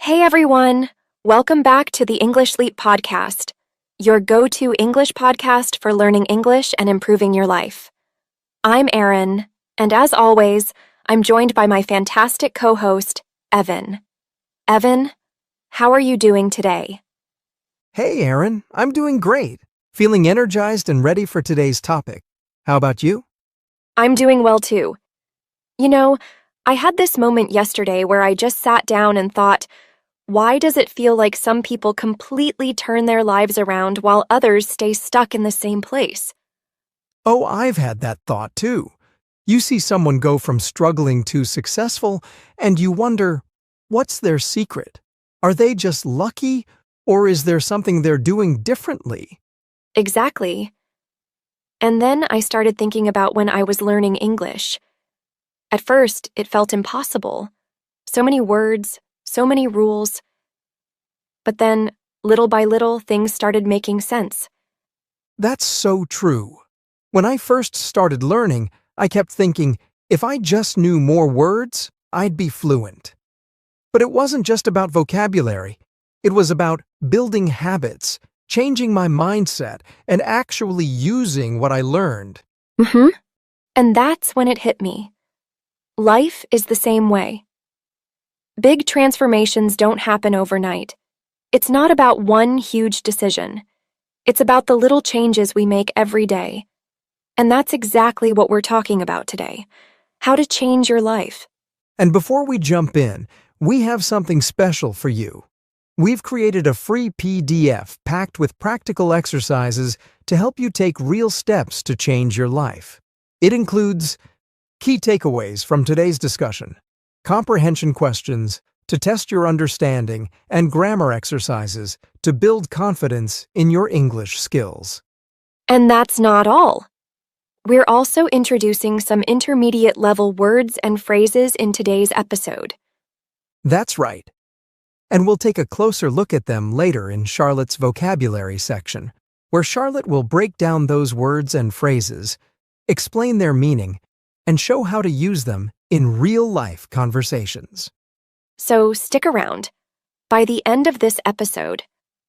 Hey everyone! Welcome back to the English Leap podcast, your go-to English podcast for learning English and improving your life. I'm Erin, and as always, I'm joined by my fantastic co-host, Evan. Evan, how are you doing today? Hey, Erin, I'm doing great. Feeling energized and ready for today's topic. How about you? I'm doing well too. You know, I had this moment yesterday where I just sat down and thought, why does it feel like some people completely turn their lives around while others stay stuck in the same place? Oh, I've had that thought too. You see someone go from struggling to successful, and you wonder, what's their secret? Are they just lucky, or is there something they're doing differently? Exactly. And then I started thinking about when I was learning English. At first, it felt impossible. So many words, so many rules. But then, little by little, things started making sense. That's so true. When I first started learning, I kept thinking, if I just knew more words, I'd be fluent. But it wasn't just about vocabulary. It was about building habits, changing my mindset, and actually using what I learned. And that's when it hit me. Life is the same way. Big transformations don't happen overnight. It's not about one huge decision. It's about the little changes we make every day. And that's exactly what we're talking about today. How to change your life. And before we jump in, we have something special for you. We've created a free PDF packed with practical exercises to help you take real steps to change your life. It includes key takeaways from today's discussion, comprehension questions to test your understanding, and grammar exercises to build confidence in your English skills. And that's not all. We're also introducing some intermediate level words and phrases in today's episode. That's right. And we'll take a closer look at them later in Charlotte's vocabulary section, where Charlotte will break down those words and phrases, explain their meaning, and show how to use them in real-life conversations. So stick around. By the end of this episode,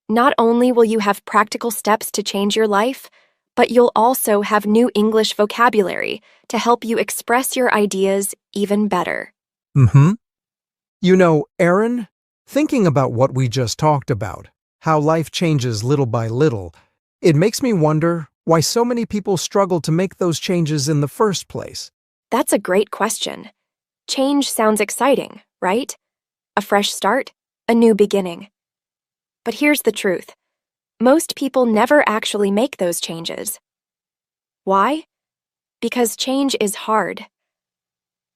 not only will you have practical steps to change your life, but you'll also have new English vocabulary to help you express your ideas even better. You know, Erin, thinking about what we just talked about, how life changes little by little, it makes me wonder why so many people struggle to make those changes in the first place. That's a great question. Change sounds exciting, right? A fresh start, a new beginning. But here's the truth. Most people never actually make those changes. Why? Because change is hard.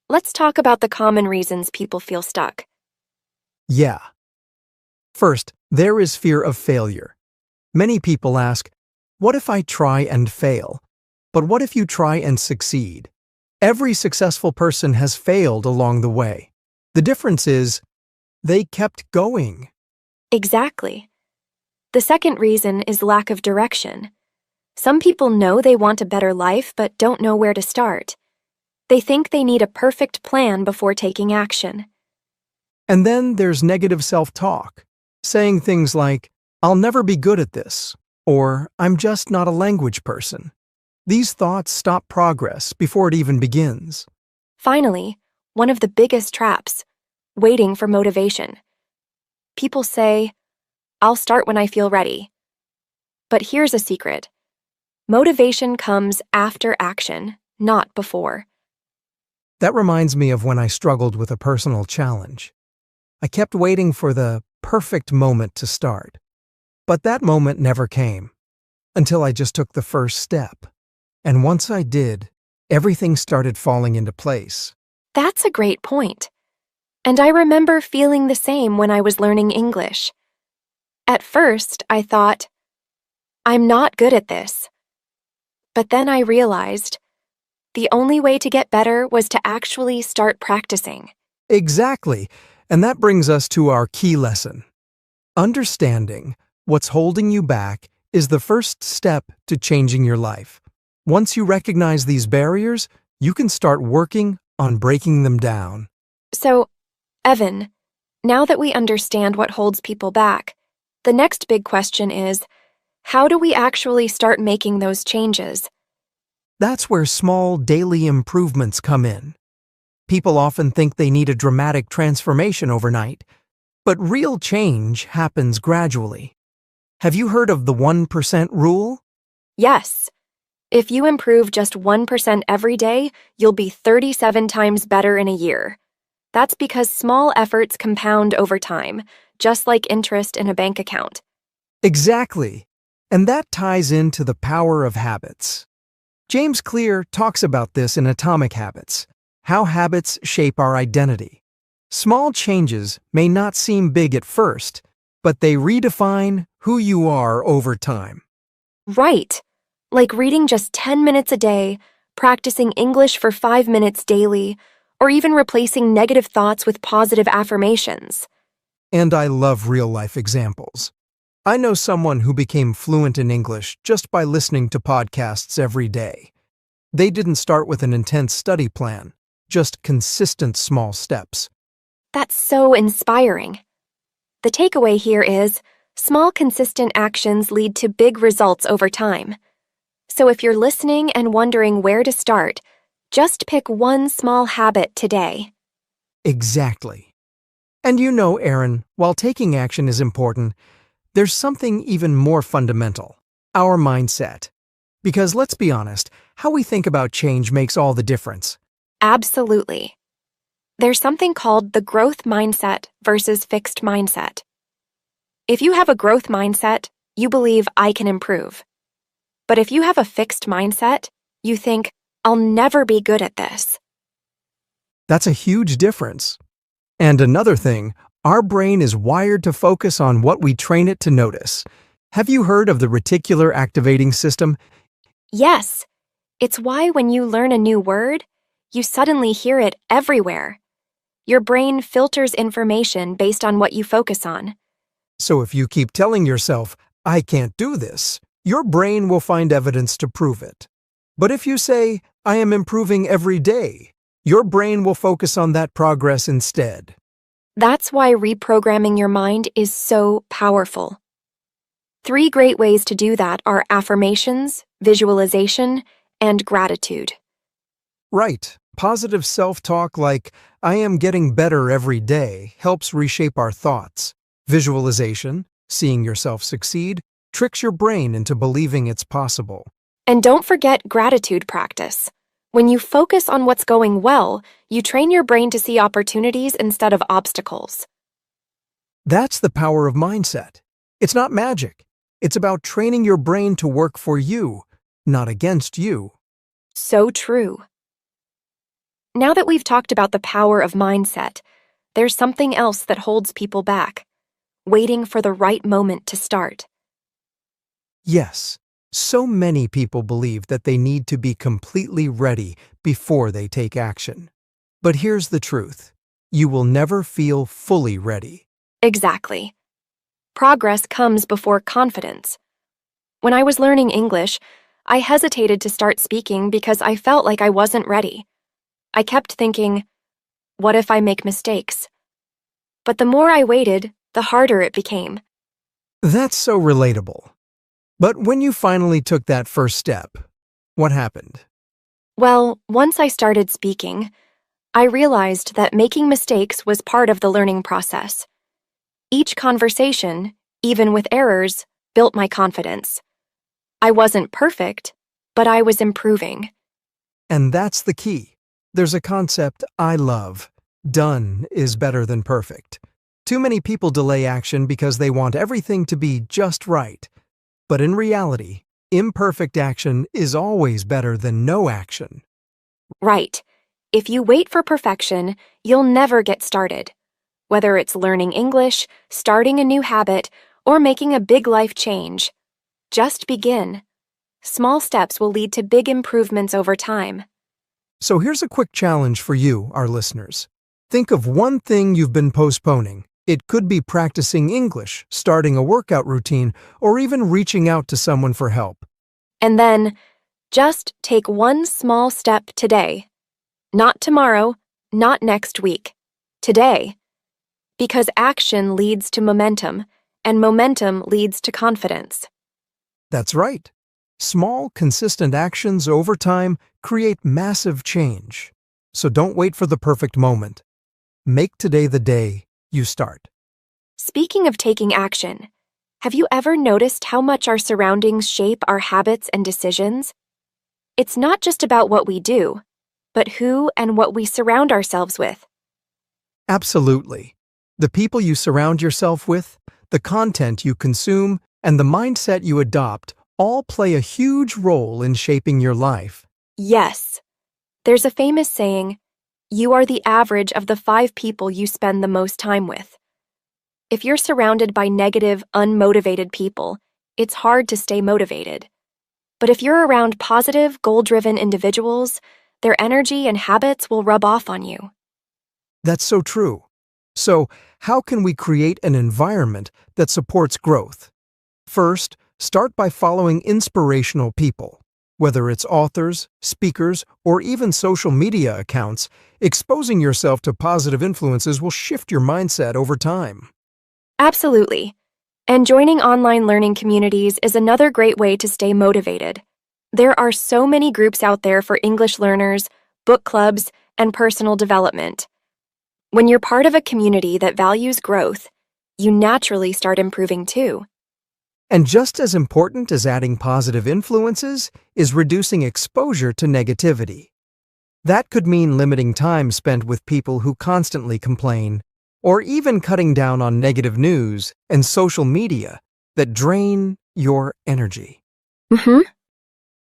Let's talk about the common reasons people feel stuck. Yeah. First, there is fear of failure. Many people ask, what if I try and fail? But what if you try and succeed? Every successful person has failed along the way. The difference is, they kept going. Exactly. The second reason is lack of direction. Some people know they want a better life but don't know where to start. They think they need a perfect plan before taking action. And then there's negative self-talk, saying things like, I'll never be good at this, or I'm just not a language person. These thoughts stop progress before it even begins. Finally, one of the biggest traps, waiting for motivation. People say, I'll start when I feel ready. But here's a secret. Motivation comes after action, not before. That reminds me of when I struggled with a personal challenge. I kept waiting for the perfect moment to start. But that moment never came, until I just took the first step. And once I did, everything started falling into place. That's a great point. And I remember feeling the same when I was learning English. At first, I thought, I'm not good at this. But then I realized the only way to get better was to actually start practicing. Exactly, and that brings us to our key lesson. Understanding what's holding you back is the first step to changing your life. Once you recognize these barriers, you can start working on breaking them down. So, Evan, Now that we understand what holds people back, the next big question is, how do we actually start making those changes? That's where small daily improvements come in. People often think they need a dramatic transformation overnight, but real change happens gradually. Have you heard of the 1% rule? Yes. If you improve just 1% every day, you'll be 37 times better in a year. That's because small efforts compound over time, just like interest in a bank account. Exactly. And that ties into the power of habits. James Clear talks about this in Atomic Habits, how habits shape our identity. Small changes may not seem big at first, but they redefine who you are over time. Right. Like reading just 10 minutes a day, practicing English for 5 minutes daily, or even replacing negative thoughts with positive affirmations. And I love real-life examples. I know someone who became fluent in English just by listening to podcasts every day. They didn't start with an intense study plan, just consistent small steps. That's so inspiring. The takeaway here is, small consistent actions lead to big results over time. So if you're listening and wondering where to start, just pick one small habit today. Exactly. And you know, Aaron, while taking action is important, there's something even more fundamental, our mindset. Because let's be honest, how we think about change makes all the difference. Absolutely. There's something called the growth mindset versus fixed mindset. If you have a growth mindset, you believe I can improve. But if you have a fixed mindset, you think, I'll never be good at this. That's a huge difference. And another thing, our brain is wired to focus on what we train it to notice. Have you heard of the reticular activating system? Yes, it's why when you learn a new word, you suddenly hear it everywhere. Your brain filters information based on what you focus on. So if you keep telling yourself, I can't do this, your brain will find evidence to prove it. But if you say, I am improving every day, your brain will focus on that progress instead. That's why reprogramming your mind is so powerful. 3 great ways to do that are affirmations, visualization, and gratitude. Right. Positive self-talk like, I am getting better every day, helps reshape our thoughts. Visualization, seeing yourself succeed, tricks your brain into believing it's possible. And don't forget gratitude practice. When you focus on what's going well, you train your brain to see opportunities instead of obstacles. That's the power of mindset. It's not magic. It's about training your brain to work for you, not against you. So true. Now that we've talked about the power of mindset, there's something else that holds people back, waiting for the right moment to start. Yes, so many people believe that they need to be completely ready before they take action. But here's the truth. You will never feel fully ready. Exactly. Progress comes before confidence. When I was learning English, I hesitated to start speaking because I felt like I wasn't ready. I kept thinking, what if I make mistakes? But the more I waited, the harder it became. That's so relatable. But when you finally took that first step, what happened? Well, once I started speaking, I realized that making mistakes was part of the learning process. Each conversation, even with errors, built my confidence. I wasn't perfect, but I was improving. And that's the key. There's a concept I love. Done is better than perfect. Too many people delay action because they want everything to be just right. But in reality, imperfect action is always better than no action. Right. If you wait for perfection, you'll never get started. Whether it's learning English, starting a new habit, or making a big life change, just begin. Small steps will lead to big improvements over time. So here's a quick challenge for you, our listeners. Think of one thing you've been postponing. It could be practicing English, starting a workout routine, or even reaching out to someone for help. And then, just take one small step today. Not tomorrow, not next week. Today. Because action leads to momentum, and momentum leads to confidence. That's right. Small, consistent actions over time create massive change. So don't wait for the perfect moment. Make today the day you start. Speaking of taking action, have you ever noticed how much our surroundings shape our habits and decisions? It's not just about what we do, but who and what we surround ourselves with. Absolutely. The people you surround yourself with, the content you consume, and the mindset you adopt all play a huge role in shaping your life. Yes. There's a famous saying, "You are the average of the 5 people you spend the most time with." If you're surrounded by negative, unmotivated people, it's hard to stay motivated. But if you're around positive, goal-driven individuals, their energy and habits will rub off on you. That's so true. So, how can we create an environment that supports growth? First, start by following inspirational people. Whether it's authors, speakers, or even social media accounts, exposing yourself to positive influences will shift your mindset over time. Absolutely. And joining online learning communities is another great way to stay motivated. There are so many groups out there for English learners, book clubs, and personal development. When you're part of a community that values growth, you naturally start improving too. And just as important as adding positive influences is reducing exposure to negativity. That could mean limiting time spent with people who constantly complain, or even cutting down on negative news and social media that drain your energy.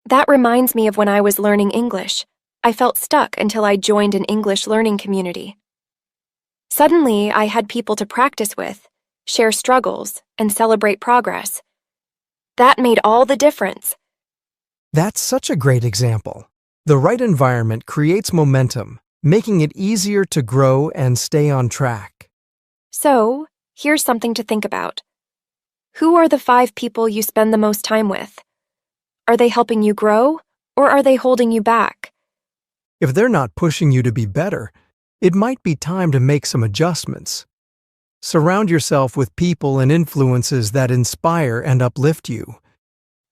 That reminds me of when I was learning English. I felt stuck until I joined an English learning community. Suddenly, I had people to practice with, share struggles, and celebrate progress. That made all the difference. That's such a great example. The right environment creates momentum, making it easier to grow and stay on track. So, here's something to think about. Who are the 5 people you spend the most time with? Are they helping you grow, or are they holding you back? If they're not pushing you to be better, it might be time to make some adjustments. Surround yourself with people and influences that inspire and uplift you.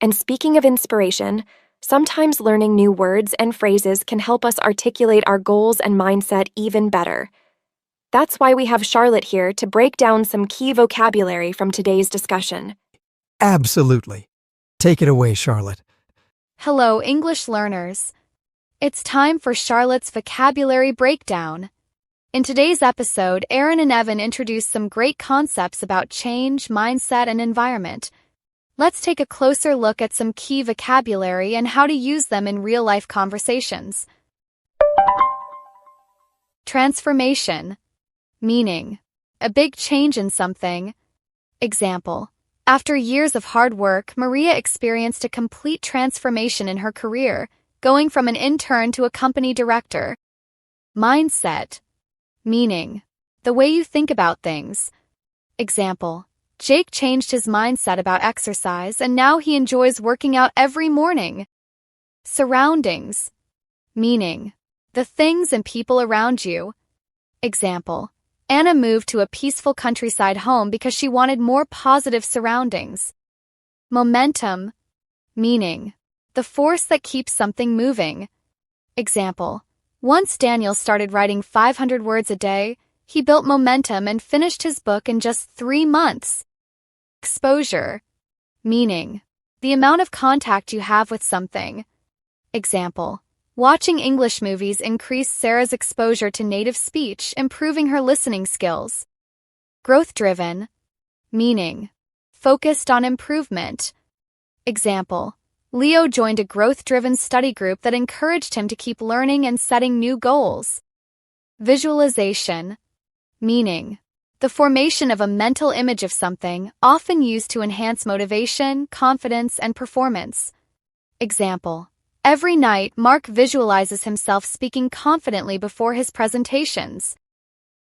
And speaking of inspiration, sometimes learning new words and phrases can help us articulate our goals and mindset even better. That's why we have Charlotte here to break down some key vocabulary from today's discussion. Absolutely. Take it away, Charlotte. Hello, English learners. It's time for Charlotte's vocabulary breakdown. In today's episode, Erin and Evan introduced some great concepts about change, mindset, and environment. Let's take a closer look at some key vocabulary and how to use them in real-life conversations. Transformation. Meaning: a big change in something. Example: after years of hard work, Maria experienced a complete transformation in her career, going from an intern to a company director. Mindset. Meaning: the way you think about things. Example: Jake changed his mindset about exercise and now he enjoys working out every morning. Surroundings. Meaning: the things and people around you. Example: Anna moved to a peaceful countryside home because she wanted more positive surroundings. Momentum. Meaning: the force that keeps something moving. Example: once Daniel started writing 500 words a day, he built momentum and finished his book in just 3 months. Exposure. Meaning: the amount of contact you have with something. Example: watching English movies increased Sarah's exposure to native speech, improving her listening skills. Growth-driven. Meaning: focused on improvement. Example: Leo joined a growth-driven study group that encouraged him to keep learning and setting new goals. Visualization. Meaning: the formation of a mental image of something, often used to enhance motivation, confidence, and performance. Example: every night, Mark visualizes himself speaking confidently before his presentations.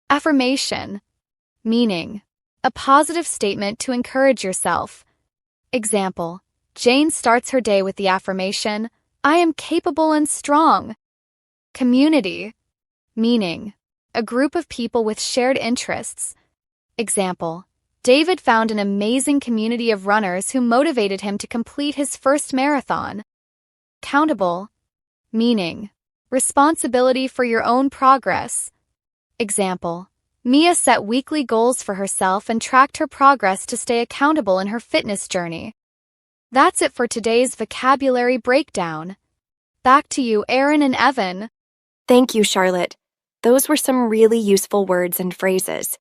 Affirmation. Meaning: a positive statement to encourage yourself. Example: Jane starts her day with the affirmation, "I am capable and strong." Community. Meaning: a group of people with shared interests. Example: David found an amazing community of runners who motivated him to complete his first marathon. Accountable, meaning responsibility for your own progress. Example: Mia set weekly goals for herself and tracked her progress to stay accountable in her fitness journey. That's it for today's vocabulary breakdown. Back to you, Aaron and Evan. Thank you, Charlotte. Those were some really useful words and phrases.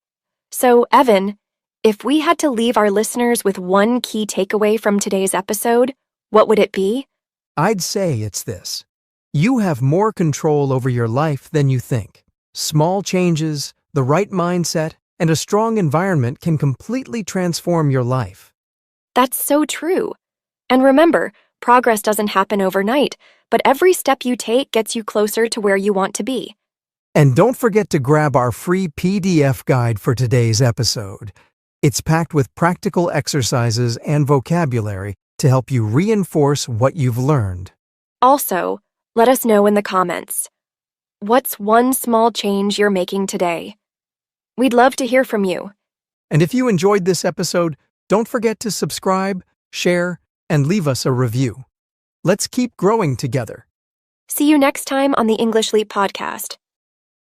So, Evan, if we had to leave our listeners with one key takeaway from today's episode, what would it be? I'd say it's this. You have more control over your life than you think. Small changes, the right mindset, and a strong environment can completely transform your life. That's so true. And remember, progress doesn't happen overnight, but every step you take gets you closer to where you want to be. And don't forget to grab our free PDF guide for today's episode. It's packed with practical exercises and vocabulary to help you reinforce what you've learned. Also, let us know in the comments. What's one small change you're making today? We'd love to hear from you. And if you enjoyed this episode, don't forget to subscribe, share, and leave us a review. Let's keep growing together. See you next time on the English Leap podcast.